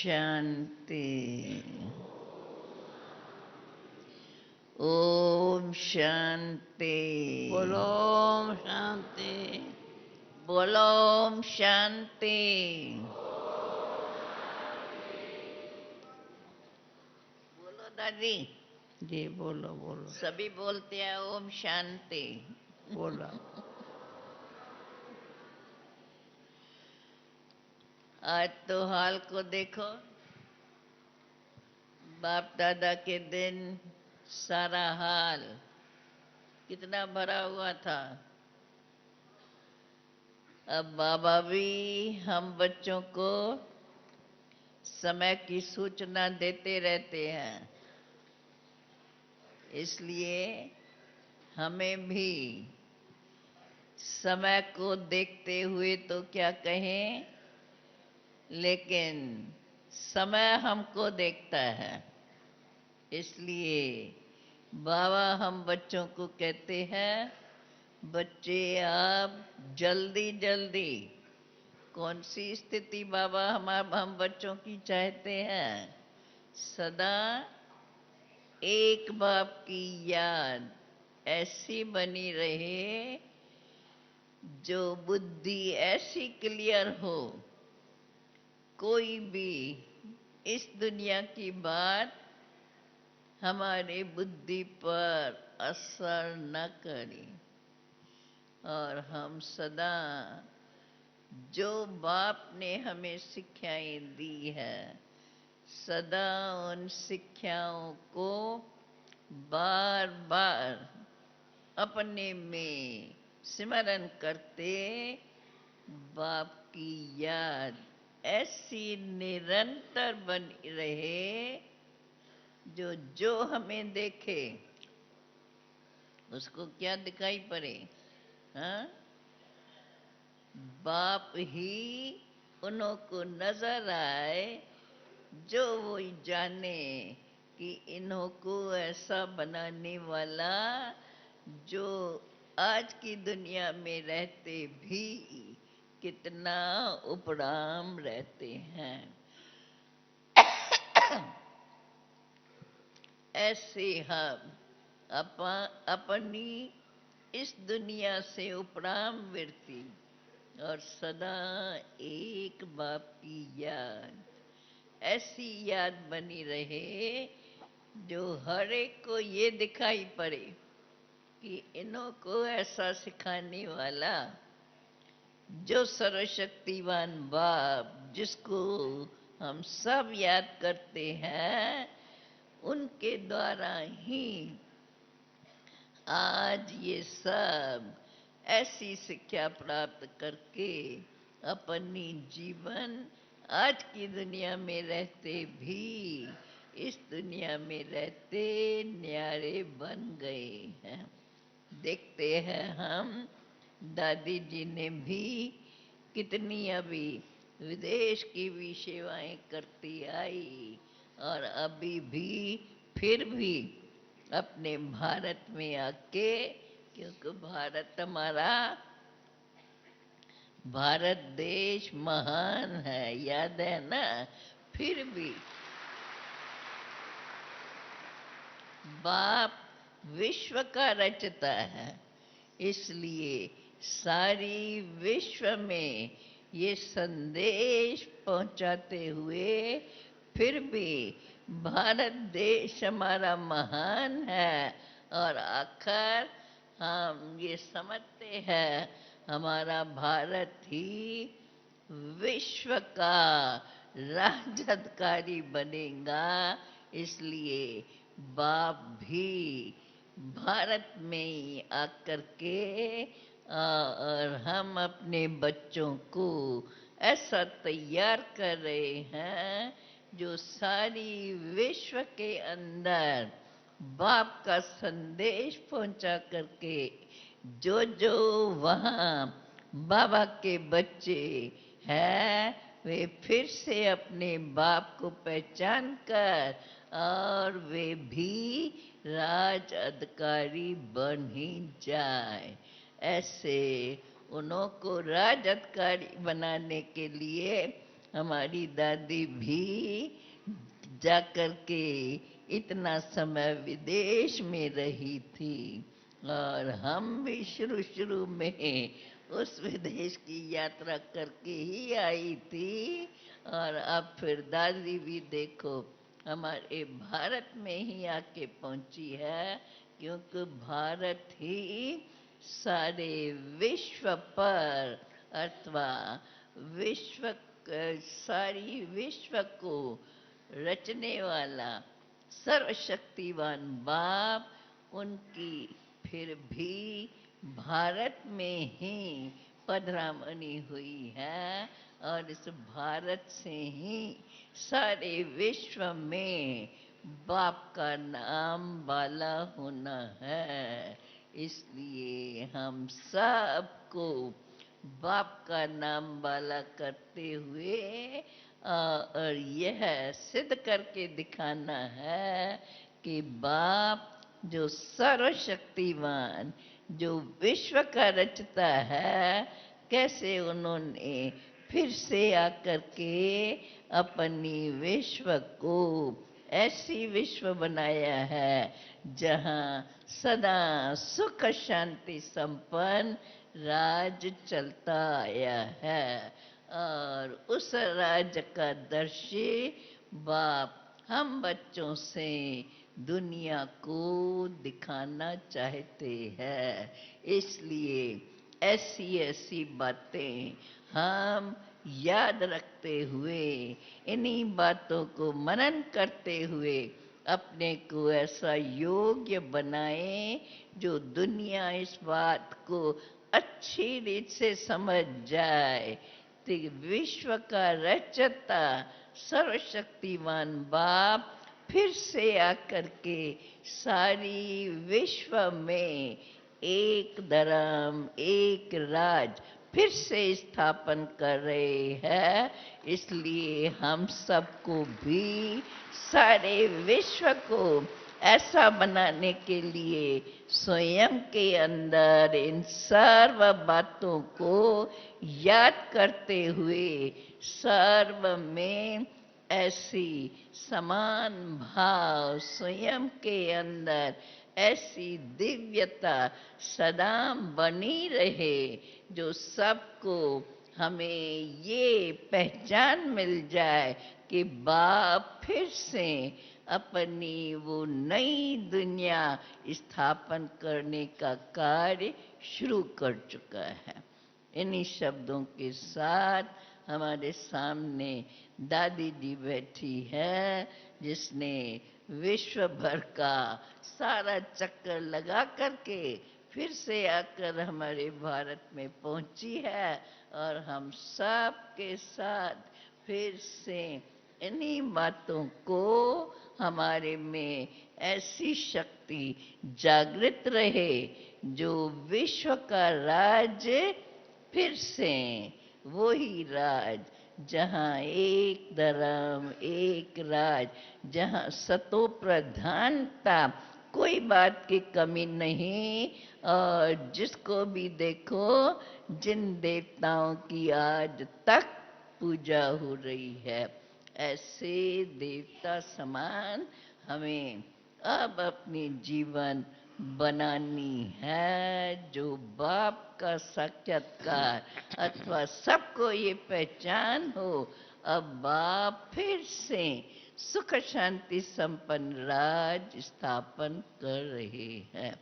शांति। ओम शांति। बोलो ओम शांति। बोलो ओम शांति। बोलो दादी। जी बोलो बोलो सभी बोलते हैं ओम शांति। बोला। आज तो हाल को देखो, बाप दादा के दिन सारा हाल कितना भरा हुआ था। अब बाबा भी हम बच्चों को समय की सूचना देते रहते हैं, इसलिए हमें भी समय को देखते हुए तो क्या कहें, लेकिन समय हमको देखता है। इसलिए बाबा हम बच्चों को कहते हैं, बच्चे आप जल्दी जल्दी, कौन सी स्थिति बाबा हम बच्चों की चाहते हैं, सदा एक बाप की याद ऐसी बनी रहे, जो बुद्धि ऐसी क्लियर हो, कोई भी इस दुनिया की बात हमारे बुद्धि पर असर न करे, और हम सदा जो बाप ने हमें शिक्षाएं दी है, सदा उन शिक्षाओं को बार बार अपने में स्मरण करते, बाप की याद ऐसी निरंतर बनी रहे, जो जो हमें देखे उसको क्या दिखाई पड़े, हाँ? बाप ही उन्हों को नजर आए, जो वो जाने कि इन्हों को ऐसा बनाने वाला, जो आज की दुनिया में रहते भी कितना उपराम रहते हैं। ऐसे हम अपनी इस दुनिया से उपराम वृत्ति और सदा एक बाप की याद, ऐसी याद बनी रहे, जो हर एक को ये दिखाई पड़े कि इन्हों को ऐसा सिखाने वाला, जो सर्वशक्तिवान बाप जिसको हम सब याद करते हैं, उनके द्वारा ही आज ये सब ऐसी शिक्षा प्राप्त करके अपनी जीवन आज की दुनिया में रहते भी इस दुनिया में रहते न्यारे बन गए हैं। देखते हैं हम, दादी जी ने भी कितनी अभी विदेश की भी सेवाएं करती आई, और अभी भी फिर भी अपने भारत में आके, क्योंकि भारत हमारा, भारत देश महान है, याद है ना? फिर भी बाप विश्व का रचता है, इसलिए सारी विश्व में ये संदेश पहुंचाते हुए फिर भी भारत देश हमारा महान है, और आखिर हम ये समझते हैं हमारा भारत ही विश्व का राजअधिकारी बनेगा। इसलिए बाप भी भारत में ही आकर के और हम अपने बच्चों को ऐसा तैयार कर रहे हैं, जो सारी विश्व के अंदर बाप का संदेश पहुंचा करके जो जो वहाँ बाबा के बच्चे हैं, वे फिर से अपने बाप को पहचान कर और वे भी राज अधिकारी बन ही जाए। ऐसे उन्हों को राज अधिकारी बनाने के लिए हमारी दादी भी जाकर के इतना समय विदेश में रही थी और हम भी शुरू शुरू में उस विदेश की यात्रा करके ही आई थी। और अब फिर दादी भी देखो हमारे भारत में ही आके पहुंची है, क्योंकि भारत ही सारे विश्व पर अथवा विश्व सारी विश्व को रचने वाला सर्वशक्तिवान बाप उनकी फिर भी भारत में ही पधरामनी हुई है। और इस भारत से ही सारे विश्व में बाप का नाम वाला होना है। इसलिए हम सबको बाप का नाम वाला करते हुए और यह सिद्ध करके दिखाना है कि बाप जो सर्वशक्तिवान जो विश्व का रचता है, कैसे उन्होंने फिर से आकर के अपनी विश्व को ऐसी विश्व बनाया है जहाँ सदा सुख शांति संपन्न राज चलता आया है। और उस राज का दर्शी बाप हम बच्चों से दुनिया को दिखाना चाहते हैं। इसलिए ऐसी ऐसी बातें हम याद रखते हुए, इन्हीं बातों को मनन करते हुए अपने को ऐसा योग्य बनाए जो दुनिया इस बात को अच्छी रीत से समझ जाए कि विश्व का रचता सर्वशक्तिवान बाप फिर से आकर के सारी विश्व में एक धर्म एक राज फिर से स्थापन कर रहे हैं। इसलिए हम सबको भी सारे विश्व को ऐसा बनाने के लिए स्वयं के अंदर इन सर्व बातों को याद करते हुए सर्व में ऐसी समान भाव स्वयं के अंदर ऐसी दिव्यता सदा बनी रहे, जो सबको हमें ये पहचान मिल जाए कि बाप फिर से अपनी वो नई दुनिया स्थापन करने का कार्य शुरू कर चुका है। इन्हीं शब्दों के साथ हमारे सामने दादी जी बैठी है, जिसने विश्व भर का सारा चक्कर लगा करके फिर से आकर हमारे भारत में पहुंची है। और हम सब के साथ फिर से इन्हीं बातों को हमारे में ऐसी शक्ति जागृत रहे जो विश्व का राज फिर से वही राज जहाँ एक धर्म एक राज, जहाँ सतो प्रधानता कोई बात की कमी नहीं। और जिसको भी देखो जिन देवताओं की आज तक पूजा हो रही है, ऐसे देवता समान हमें अब अपनी जीवन बनानी है, जो बाप का साक्षात्कार अथवा सबको ये पहचान हो अब बाप फिर से सुख शांति संपन्न राज स्थापन कर रहे हैं।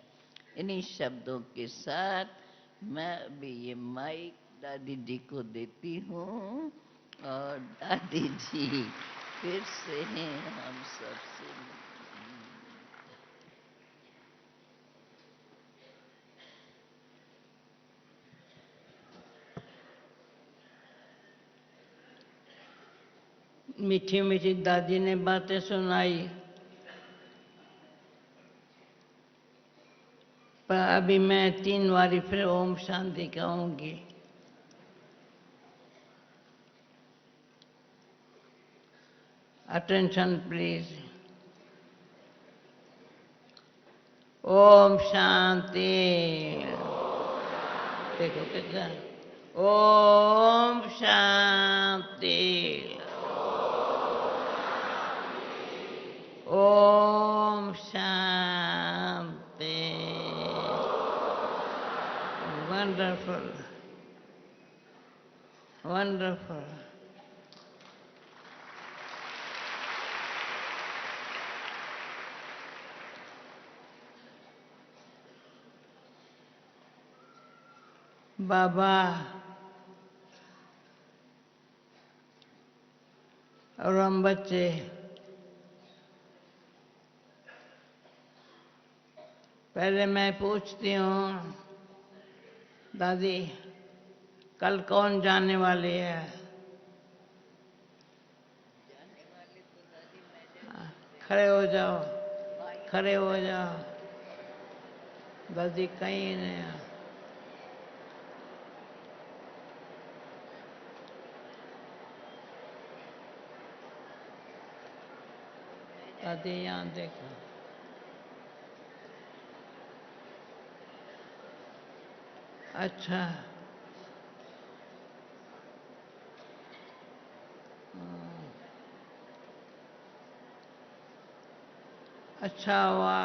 इन्हीं शब्दों के साथ मैं भी ये माइक दादी जी को देती हूँ और दादी जी फिर से हम सबसे मीठी मीठी दादी ने बातें सुनाई, पर अभी मैं 3 बारी फिर ओम शांति कहूंगी। Attention please. ओम शांति। देखो कितना ओम शांति। ओम शांति। Wonderful, wonderful. बाबा और हम बच्चे पहले मैं पूछती हूँ, दादी कल कौन जाने वाली है? जाने वाले तो दादी मैं खड़े हो जाओ, खड़े हो जाओ। दादी कहीं नहीं है। दादी यहाँ देखो। अच्छा, अच्छा हुआ।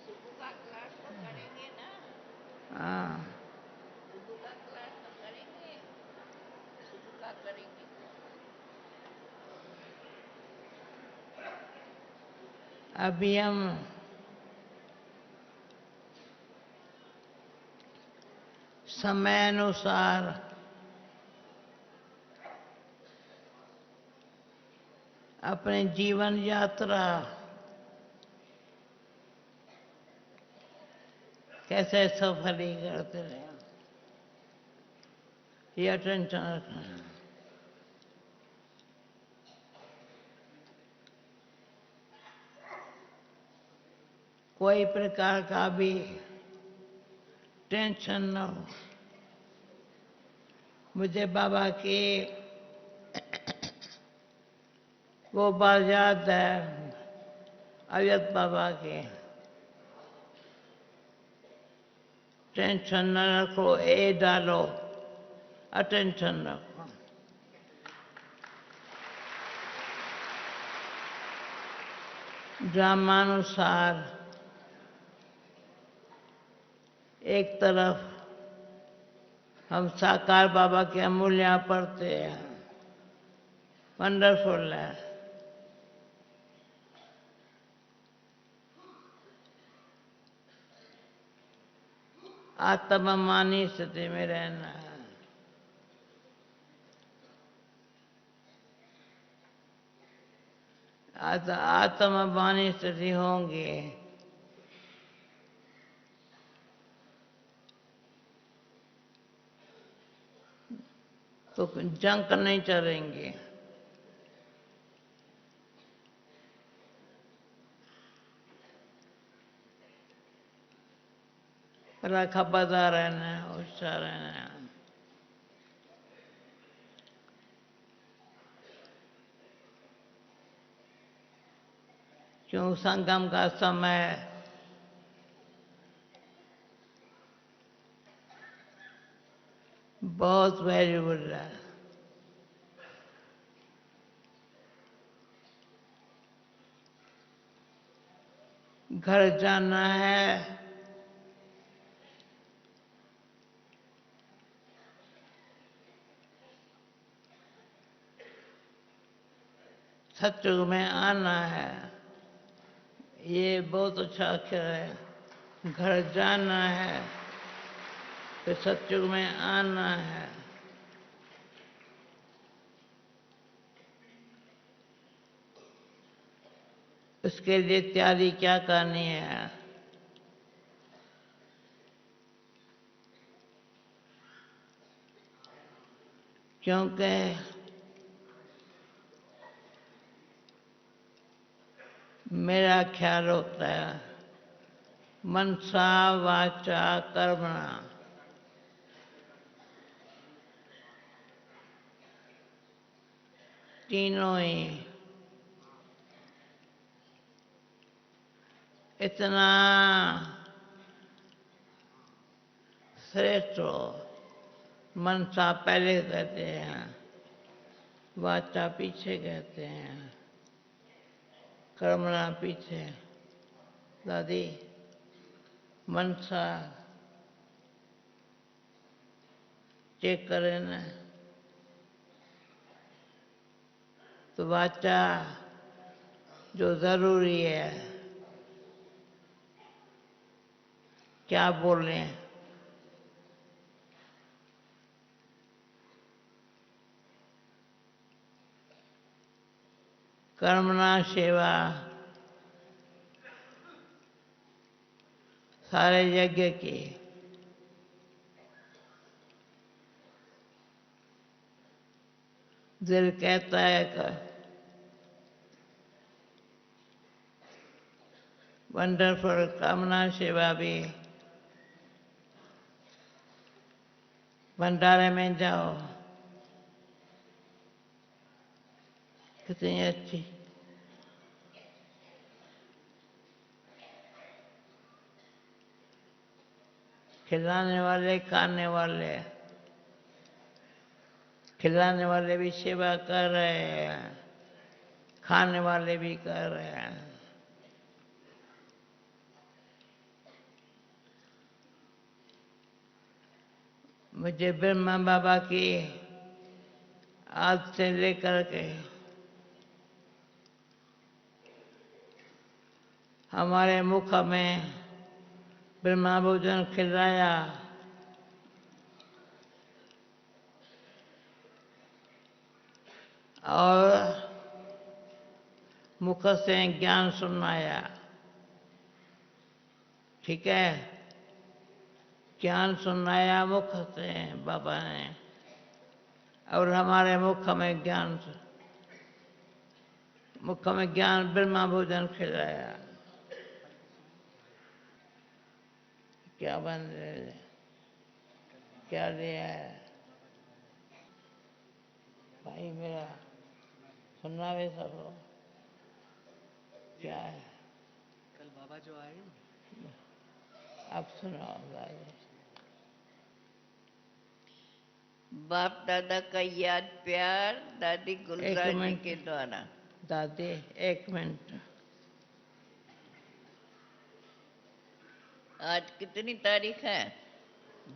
सुबह का क्लास तो करेंगे ना? हाँ, सुबह का क्लास तो करेंगे, सुबह का करेंगे। अभी हम समय अनुसार अपने जीवन यात्रा कैसे सफली करते रहे, ये अटेंशन रखना। कोई प्रकार का भी टेंशन न हो। मुझे बाबा की वो बात याद है, अयत बाबा की, टेंशन न रखो, ए डालो, अटेंशन रखो। ड्रामानुसार एक तरफ हम साकार बाबा के अमूल्य पढ़ते हैं, वंडरफुल है। आत्ममानी स्थिति में रहना है। आत्मवानी स्थिति होंगी तो जंक नहीं चलेंगे। रखा बदा रहना है, होशियार रहना है। क्यों संगम का समय बहुत वैल्यूबल है। घर जाना है, सत्युग में आना है, ये बहुत अच्छा अक्षर है। घर जाना है, फिर सत्युग में आना है। उसके लिए तैयारी क्या करनी है? क्योंकि मेरा ख्याल होता है मनसा वाचा कर्मणा, तीनों ही इतना श्रेष्ठ हो। मनसा पहले कहते हैं, वाचा पीछे कहते हैं, कर्मणा पीछे। दादी, मनसा चेक करें ना तो वाचा जो जरूरी है, क्या बोलें, कर्मणा सेवा सारे यज्ञ की। दिल कहता है कि वंडरफुल, कामना सेवा भी। भंडारे में जाओ, कितनी अच्छी खिलाने वाले, खाने वाले, खिलाने वाले भी सेवा कर रहे हैं, खाने वाले भी कर रहे हैं। मुझे ब्रह्मा बाबा की आज से लेकर के हमारे मुख में ब्रह्मा भोजन खिलाया, और मुख से ज्ञान सुनाया। ठीक है, ज्ञान सुनाया मुख से बाबा ने, और हमारे मुख में ज्ञान, मुख में ज्ञान ब्रह्मा भोजन खिलाया। क्या बन रहे, क्या लिया है भाई मेरा, सुनना भी सब हो। क्या है कल बाबा जो आए, अब सुनाओ भाई। बाप दादा का याद प्यार दादी गुलजार जी मिनट। के द्वारा। दादी, एक मिनट। आज कितनी तारीख है?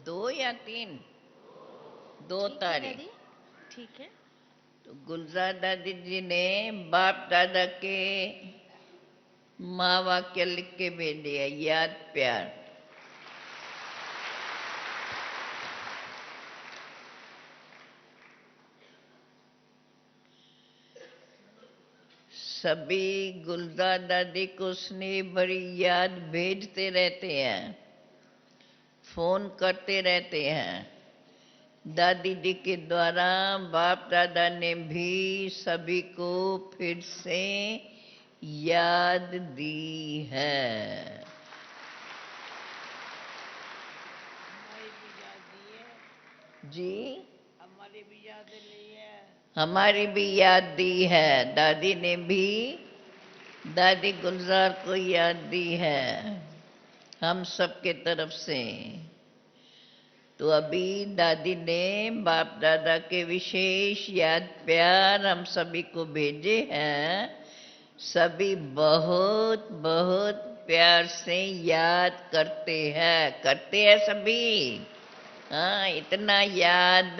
2 या 3? 2 ठीक है तारीख। दादी, ठीक है। तो गुलजार दादी जी ने बाप दादा के माँ वाक्य लिख के भेज दिया, याद प्यार। सभी गुलजार दादी को स्नेह भरी याद भेजते रहते हैं, फोन करते रहते हैं। दादी जी के द्वारा बाप दादा ने भी सभी को फिर से याद दी है। जी, हमारी भी याद ली है। हमारी भी याद दी है। दादी ने भी दादी गुलजार को याद दी है, हम सबके तरफ से। तो अभी दादी ने बाप दादा के विशेष याद प्यार हम सभी को भेजे हैं। सभी बहुत बहुत प्यार से याद करते हैं सभी। हाँ, इतना याद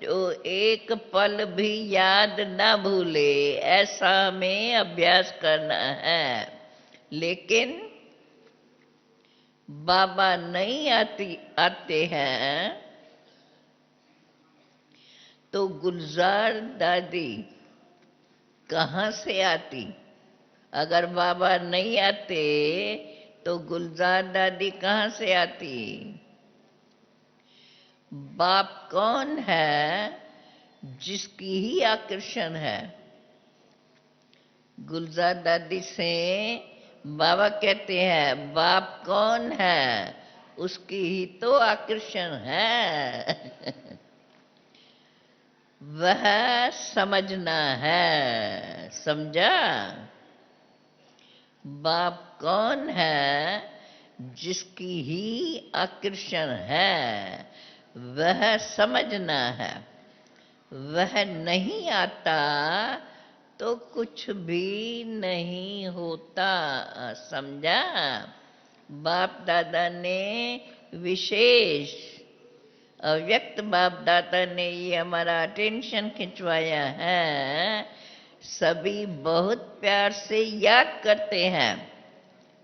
जो एक पल भी याद ना भूले, ऐसा हमें अभ्यास करना है। लेकिन बाबा नहीं आते हैं तो गुलजार दादी कहाँ से आती? अगर बाबा नहीं आते तो गुलजार दादी कहाँ से आती? बाप कौन है जिसकी ही आकर्षण है? गुलजार दादी से बाबा कहते हैं, बाप कौन है उसकी ही तो आकर्षण है। वह समझना है, समझा? बाप कौन है? जिसकी ही आकर्षण है वह समझना है। वह नहीं आता तो कुछ भी नहीं होता। समझा? बाप दादा ने विशेष अव्यक्त बाप दादा ने ये हमारा अटेंशन खिंचवाया है। सभी बहुत प्यार से याद करते हैं,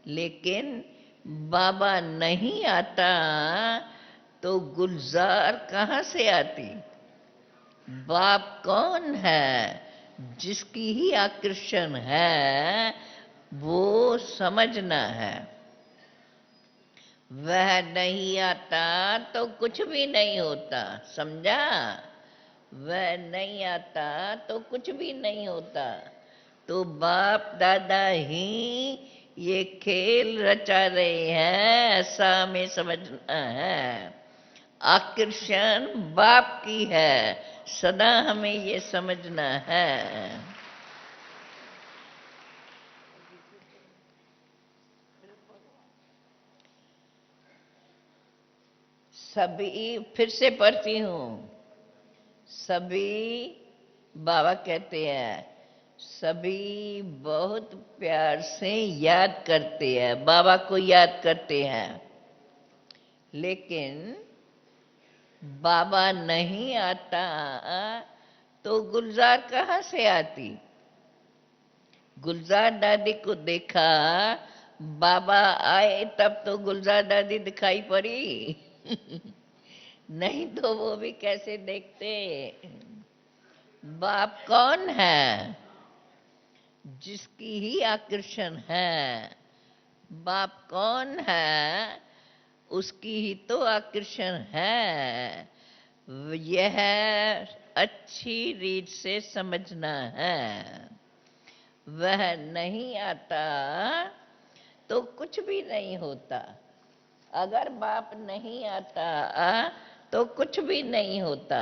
लेकिन बाबा नहीं आता तो गुलजार कहाँ से आती? बाप कौन है? जिसकी ही आकर्षण है वो समझना है। वह नहीं आता तो कुछ भी नहीं होता। समझा? वह नहीं आता तो कुछ भी नहीं होता। तो बाप दादा ही ये खेल रचा रहे हैं, ऐसा हमें समझना है। आकर्षण बाप की है, सदा हमें ये समझना है। सभी, फिर से पढ़ती हूँ। सभी, बाबा कहते हैं, सभी बहुत प्यार से याद करते हैं, बाबा को याद करते हैं, लेकिन बाबा नहीं आता तो गुलजार कहाँ से आती? गुलजार दादी को देखा, बाबा आए तब तो गुलजार दादी दिखाई पड़ी। नहीं तो वो भी कैसे देखते? बाप कौन है? जिसकी ही आकर्षण है। बाप कौन है? उसकी ही तो आकर्षण है। यह अच्छी रीत से समझना है। वह नहीं आता तो कुछ भी नहीं होता। अगर बाप नहीं आता तो कुछ भी नहीं होता।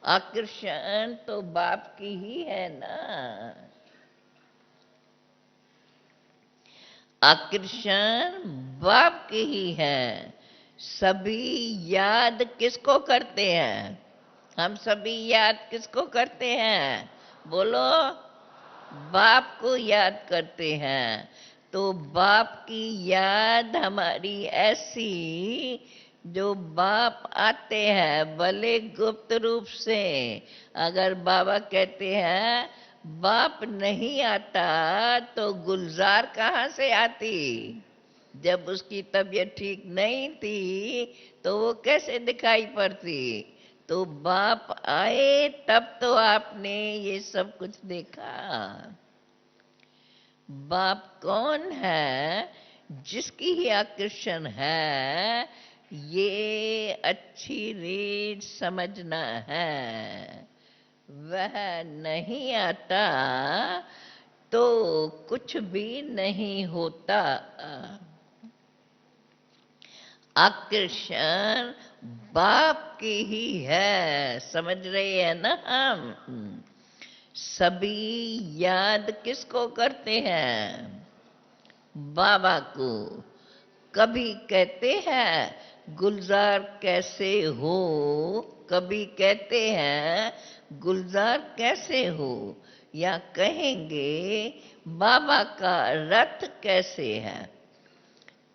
आकर्षण तो बाप की ही है ना। आकर्षण बाप की ही है। सभी याद किसको करते हैं? हम सभी याद किसको करते हैं? बोलो। बाप को याद करते हैं। तो बाप की याद हमारी ऐसी, जो बाप आते हैं भले गुप्त रूप से। अगर बाबा कहते हैं बाप नहीं आता तो गुलजार कहाँ से आती? जब उसकी तबीयत ठीक नहीं थी तो वो कैसे दिखाई पड़ती? तो बाप आए तब तो आपने ये सब कुछ देखा। बाप कौन है? जिसकी ही आकर्षण है। ये अच्छी रीत समझना है। वह नहीं आता तो कुछ भी नहीं होता। आकर्षण बाप की ही है। समझ रहे हैं ना हम? सभी याद किसको करते हैं? बाबा को। कभी कहते हैं गुलजार कैसे हो? कभी कहते हैं गुलजार कैसे हो? या कहेंगे बाबा का रथ कैसे है?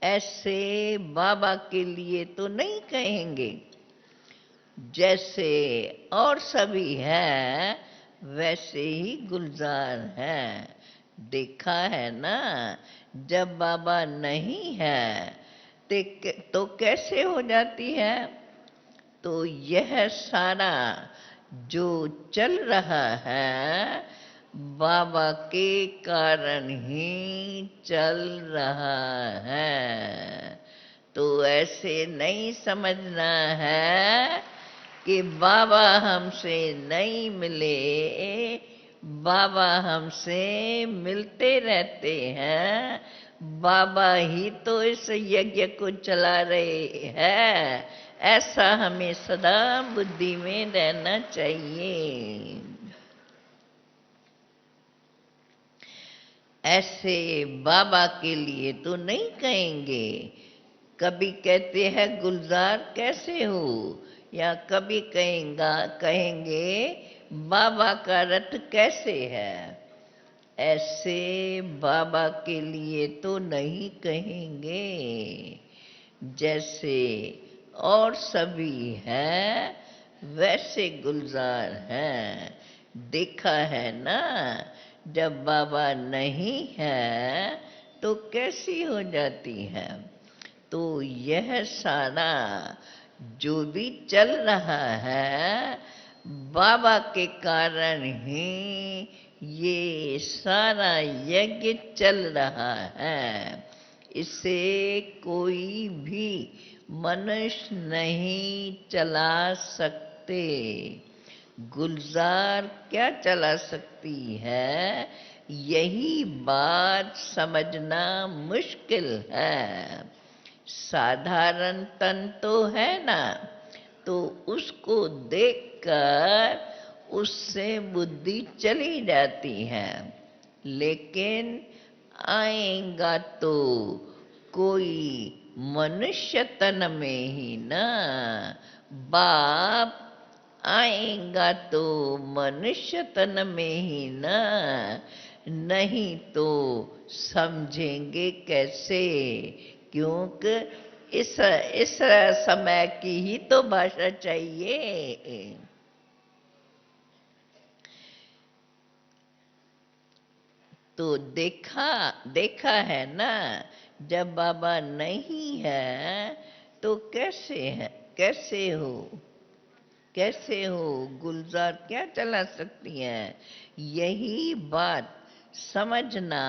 ऐसे बाबा के लिए तो नहीं कहेंगे। जैसे और सभी है वैसे ही गुलजार है। देखा है ना? जब बाबा नहीं है तो कैसे हो जाती है? तो यह सारा जो चल रहा है बाबा के कारण ही चल रहा है। तो ऐसे नहीं समझना है कि बाबा हमसे नहीं मिले। बाबा हमसे मिलते रहते हैं। बाबा ही तो इस यज्ञ को चला रहे हैं। ऐसा हमें सदा बुद्धि में रहना चाहिए। ऐसे बाबा के लिए तो नहीं कहेंगे। कभी कहते हैं गुलजार कैसे हो, या कभी कहेंगे बाबा का रथ कैसे है। ऐसे बाबा के लिए तो नहीं कहेंगे। जैसे और सभी हैं वैसे गुलजार हैं। देखा है ना, जब बाबा नहीं है तो कैसी हो जाती है। तो यह सारा जो भी चल रहा है बाबा के कारण ही ये सारा यज्ञ चल रहा है। इसे कोई भी मनुष्य नहीं चला सकते। गुलजार क्या चला सकती है, यही बात समझना मुश्किल है। साधारण तन तो है ना, तो उसको देखकर उससे बुद्धि चली जाती है। लेकिन आएगा तो कोई मनुष्य तन में ही ना। बाप आएगा तो मनुष्य तन में ही ना, नहीं तो समझेंगे कैसे। क्योंकि इस समय की ही तो भाषा चाहिए। तो देखा है ना, जब बाबा नहीं है तो कैसे हो गुलजार क्या चला सकती है। यही बात समझना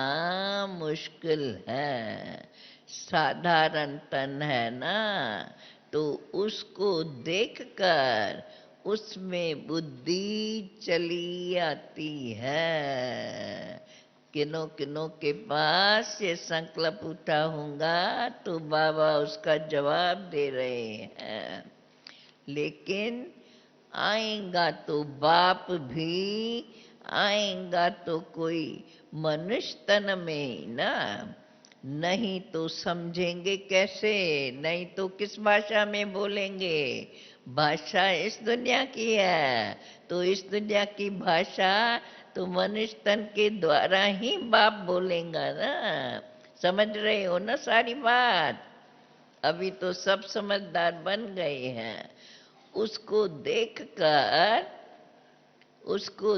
मुश्किल है। साधारण तन है ना, तो उसको देखकर उसमें बुद्धि चली आती है। किनो किनो के पास ये संकल्प उठा होगा तो बाबा उसका जवाब दे रहे हैं। लेकिन आएगा तो बाप भी, आएगा तो कोई मनुष्य तन में ना, नहीं तो समझेंगे कैसे, नहीं तो किस भाषा में बोलेंगे। भाषा इस दुनिया की है, तो इस दुनिया की भाषा तो मनुष्य तन के द्वारा ही बाप बोलेगा ना। समझ रहे हो ना सारी बात। अभी तो सब समझदार बन गए हैं। उसको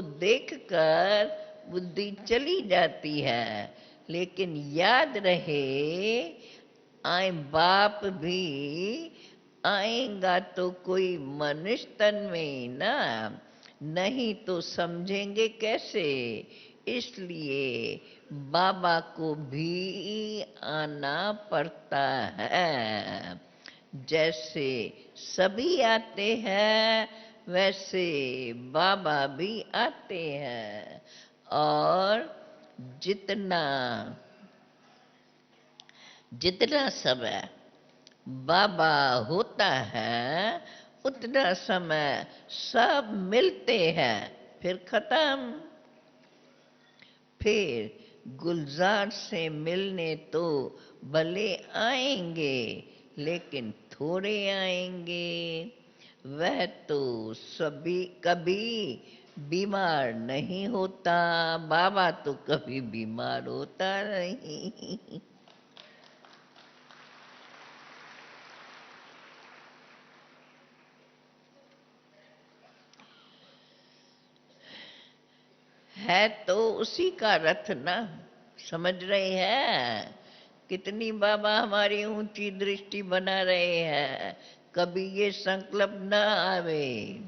देखकर बुद्धि चली जाती है। लेकिन याद रहे, आए बाप भी आएगा तो कोई मनुष्य तन में ना, नहीं तो समझेंगे कैसे। इसलिए बाबा को भी आना पड़ता है। जैसे सभी आते हैं वैसे बाबा भी आते हैं। और जितना जितना समय बाबा होता है उतना समय सब मिलते हैं, फिर खत्म। फिर गुलजार से मिलने तो भले आएंगे, लेकिन थोड़े आएंगे। वह तो सभी कभी बीमार नहीं होता। बाबा तो कभी बीमार होता नहीं। है तो उसी का रथ ना। समझ रहे हैं कितनी बाबा हमारी ऊंची दृष्टि बना रहे हैं। कभी ये संकल्प न आवे।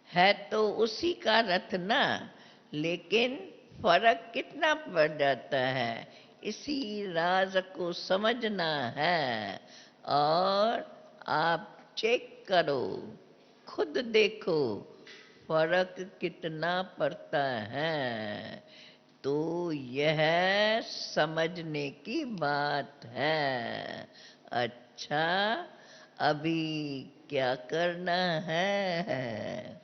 है तो उसी का रथ ना, लेकिन फर्क कितना पड़ जाता है, इसी राज को समझना है। और आप चेक करो, खुद देखो फर्क कितना पड़ता है। तो यह समझने की बात है। अच्छा, अभी क्या करना है।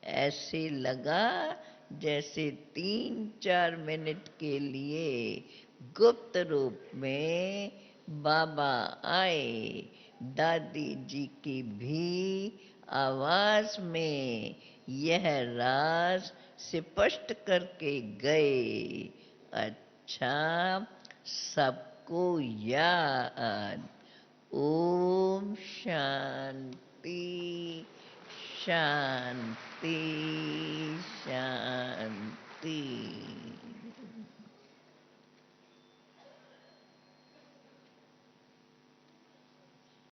ऐसे लगा जैसे 3-4 मिनट के लिए गुप्त रूप में बाबा आए, दादी जी की भी आवाज में यह राज स्पष्ट करके गए। अच्छा, सबको याद। ओम शांति शांति शांति।